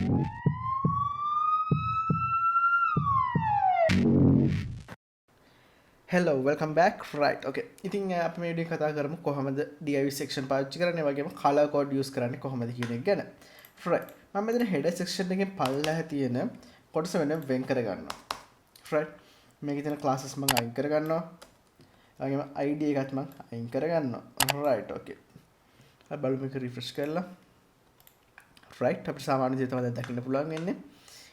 Hello, welcome back. Right, okay. ඉතින් අපි මේ වීඩියෝ කතා කරමු කොහොමද DIV section පාවිච්චි කරන්නේ වගේම color code use කරන්නේ කොහොමද කියන එක ගැන. Right. මම මෙතන header section එකෙන් පල්ලෙහා තියෙන කොටස වෙන කර ගන්නවා. Right. මේකේ තියෙන classes මම අයින් කර ගන්නවා. වගේම ID එකත් මම අයින් කර ගන්නවා. Right, okay. අපි බලමු මේක refresh කරලා. Right. අපිට සාමාන්‍ය දේ තමයි දැන් දකින්න පුළුවන් වෙන්නේ.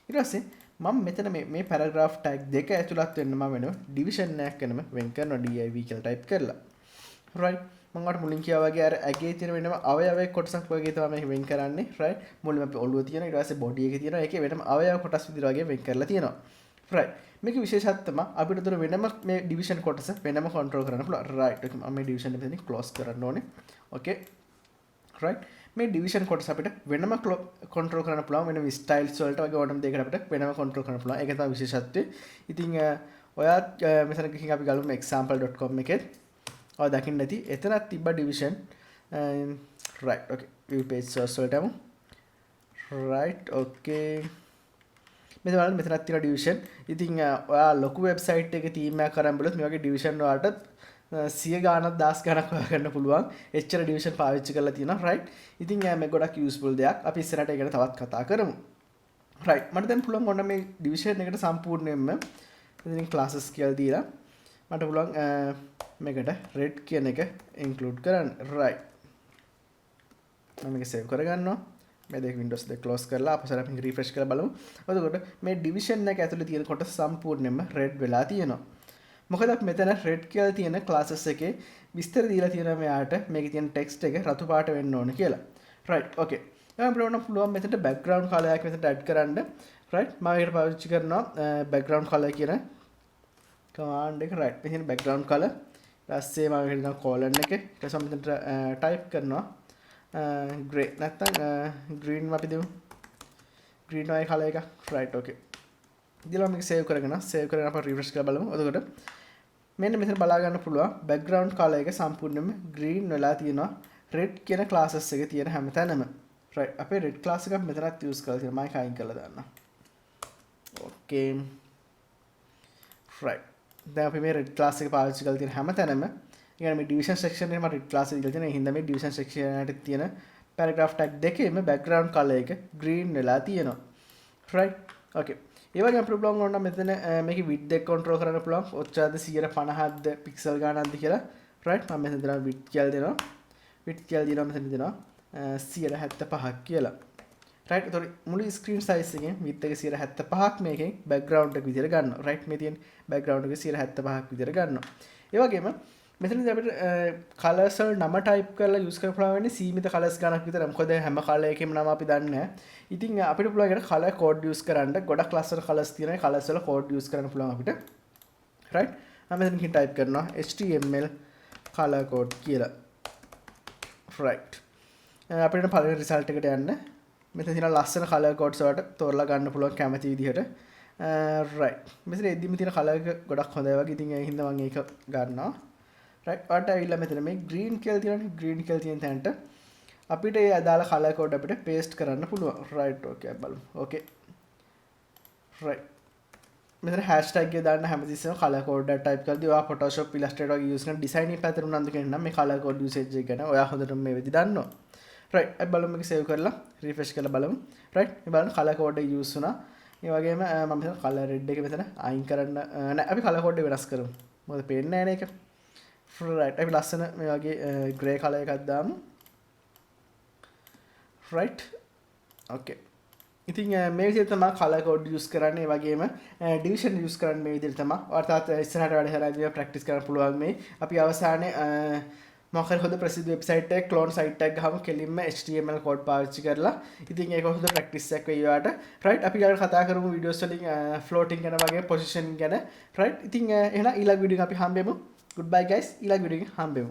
ඊට පස්සේ මම මෙතන මේ paragraph tag දෙක ඇතුළත් වෙන්න මම වෙනවා division එකක් වෙනම වෙන් කරනවා div කියලා type කරලා. right මම අර මුලින් කියා වගේ අර ඇගේ තියෙන වෙනම අවයවයේ කොටසක් වගේ තමයි මේ වෙන් කරන්නේ. right මුලින්ම අපි ඔළුව තියෙනවා ඊට පස්සේ body එකේ තියෙනවා ඒකේ වෙනම අවයව කොටස් විදිහට වගේ වෙන් කරලා තියෙනවා. right මේකේ විශේෂත්වය තමයි අපිට උතර වෙනම මේ division කොටස වෙනම control කරන්න පුළුවන්. right okay මම මේ division එක මෙතනින් close කරන්න ඕනේ. okay right මේ division කොටස අපිට වෙනම control කරන්න පුළුවන් වෙනම styles වලට වගේ ඕනම දෙයකට අපිට වෙනම control කරන්න පුළුවන්. ඒක තමයි විශේෂත්වය. ඉතින් ඔයාත් මෙතන ගිහින් අපි ගලමු example.com එකේ. ඔය දකින්න ඇති. එතනත් තිබ්බ division right okay view page source වලට යමු. right okay මෙතන බලන්න මෙතනත් තියෙන division. ඉතින් ඔයා ලොකු website එකේ theme එකක් කරන් බලුවොත් මේ වගේ division වලට 100 ගානක් 10 ගානක් හොයාගන්න පුළුවන්. එච්චර division පාවිච්චි කරලා තියෙනවා. right. ඉතින් මේක ගොඩක් useful දෙයක්. අපි ඉස්සරහට ඒක ගැන තවත් කතා කරමු. right. මට දැන් පුළුවන් ඔන්න මේ division එකට සම්පූර්ණයෙන්ම ඉතින් classes කියලා දීලා මට පුළුවන් මේකට red කියන එක include කරන්න. right. මම මේක save කරගන්නවා. මේ දෙක Windows දෙක close කරලා අපසර අපි refresh කරලා බලමු. එතකොට මේ division එක ඇතුලේ තියෙන කොටස සම්පූර්ණයෙන්ම red වෙලා තියෙනවා. මොකද අපි මෙතන red කියලා තියෙන classes එකේ විස්තර දීලා තියෙනවා මෙයාට මේකේ තියෙන text එක රතු පාට වෙන්න ඕන කියලා. right okay. එහෙනම් අපිට පුළුවන් මෙතනට background color එකක් මෙතනට add කරන්න. right මම ඒකට පාවිච්චි කරනවා background color කියන command එක. right මෙතන background color ඊපස්සේ මම ඒකට දානවා colon එක. ඊට පස්සේ මෙතනට type කරනවා gray නැත්නම් green අපි දෙමු. green වගේ color එක. right okay. ඉතින් මේක save කරගෙන අපිට refresh කරලා බලමු. එතකොට මෙන්න මෙතන බලා ගන්න පුළුවන් background color එක සම්පූර්ණයෙන්ම green වෙලා තියෙනවා red කියන classes එකේ තියෙන හැම තැනම. right අපේ red class එකක් මෙතනත් use කරලා තියෙනවා. මම ඒක අයින් කරලා දාන්නම්. okay right දැන් අපි මේ red class එක පාවිච්චි කරලා තියෙන හැම තැනම ඒ කියන්නේ මේ division section එකේ මම red class එක දීලා තියෙනවා. ඒ හින්දා මේ division section එකට තියෙන paragraph tag දෙකේම background color එක green වෙලා තියෙනවා. right okay ඒ වගේ අපිට පුළුවන් ඕන නම් මෙතන මේකේ width එක control කරන්න පුළුවන්. ඔච්චරද 150ක්ද pixel ගානක්ද කියලා. right මම මෙතන දෙනවා width කියලා දෙනවා. width කියලා දෙනවා මෙතන දෙනවා 175ක් කියලා. right ඒතකොට මුළු screen size එකෙන් width එක 175ක් මේකෙන් background එක විදිහට ගන්නවා. right මේ තියෙන background එක 175ක් විදිහට ගන්නවා. ඒ වගේම මෙතනදී අපිට colors වල නම type කරලා use කරන්න පුළුවන් වෙන්නේ සීමිත colors ගණක් විතර. මොකද හැම color එකකම නම අපි දන්නේ නැහැ. ඉතින් අපිට පුළුවන් ඒකට color code use කරන්න. ගොඩක් ලස්සන colors තියෙනවා. ඒ colors වල code use කරන්න පුළුවන් අපිට. right මම මෙතනකින් type කරනවා html color code කියලා. right අපිට පළවෙනි result එකට යන්න. මෙතන තියෙන ලස්සන color codes වලට තෝරලා ගන්න පුළුවන් කැමති විදිහට. right මෙතන එද්දිම තියෙන color එක ගොඩක් හොඳයි වගේ. ඉතින් ඒ හින්දා මම ඒක ගන්නවා. right ඔයාලට ඇවිල්ලා මෙතන මේ green කියලා තියෙනනේ green කියලා තියෙන තැනට අපිට ඒ අදාළ color code අපිට paste කරන්න පුළුවන්. right okay බලමු. okay right මෙතන hashtag එක දාන්න හැමතිස්සෙම color code එක type කරද්දී ඔයා Photoshop Illustrator වගේ use කරන design එක පැත්තට උනන්දු කෙනෙක් නම් මේ color code usage එක ගැන ඔයා හොඳටම මේ වෙදි දන්නවා. right අපි බලමු මේක save කරලා refresh කරලා බලමු. right මේ බලන්න color code එක use වුණා. ඒ වගේම මම මෙතන color red එක මෙතන අයින් කරන්න නෑ අපි color code එක වෙනස් කරමු. මොකද පේන්නේ නැහැ නේ ඒක. right අපි ලස්සන මේ වගේ grey color එකක් දාමු. right okay ඉතින් මේ විදිහට තමයි color code use කරන්නේ. ඒ වගේම division use කරන්නේ මේ විදිහට තමයි. ඔයාලට ඉස්සරහට වැඩ කරලා practice කරන්න පුළුවන් මේ. අපි අවසානයේ මොකක් හරි හොඳ ප්‍රසිද්ධ website එකක clone site එකක් ගහම කෙලින්ම HTML code පාවිච්චි කරලා ඉතින් ඒක හොඳ practice එකක් වෙයි ඔයාලට. right අපි ඊළඟට කතා කරමු videos වලින් floating ගැන වගේ positioning ගැන. right ඉතින් එහෙනම් ඊළඟ video එක අපි හම්බෙමු. goodbye guys ඊළඟ video එකෙන් හම්බෙමු.